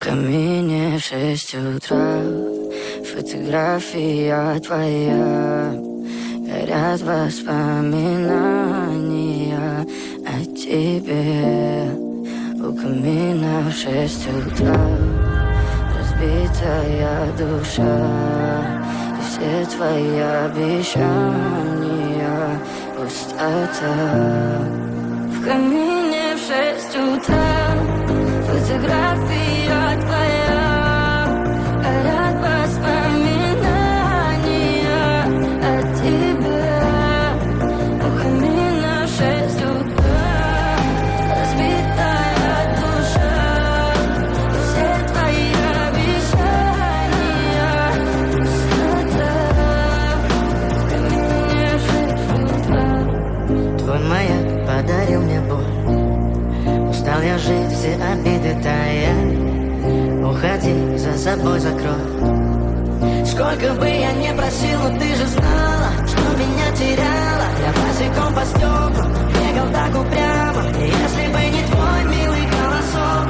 камине в 6 утра, фотография твоя, горят воспоминания о тебе. У камина в 6 утра разбитая душа, и все твои обещания пустота. В камине в 6 утра фотография твоя, горят воспоминания о тебе. У камина в 6 утра разбитая душа, и все твои обещания пустота. В камине в 6 утра. Твой маяк подарил мне боль, устал я жить, все обиды таять. Уходи, за собой закрой. Сколько бы я не просил, но ты же знала, что меня теряла. Я босиком по стеклам бегал так упрямо. И если бы не твой милый голосок,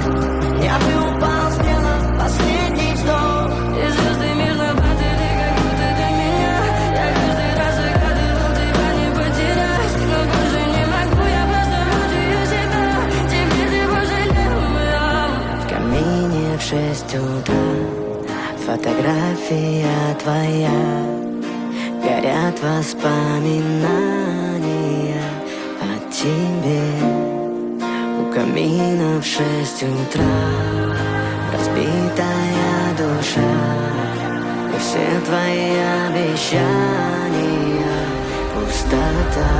я бы упал, сделав последний вздох. И звезды между баты, ты как будто для меня. Я каждый раз загадывал тебя не потерять, но больше не могу, я просто мучаю себя. Теперь ты пожалел меня. В камине в 6 утра фотография твоя, горят воспоминания о тебе. У камина в 6 утра разбитая душа, и все твои обещания пустота.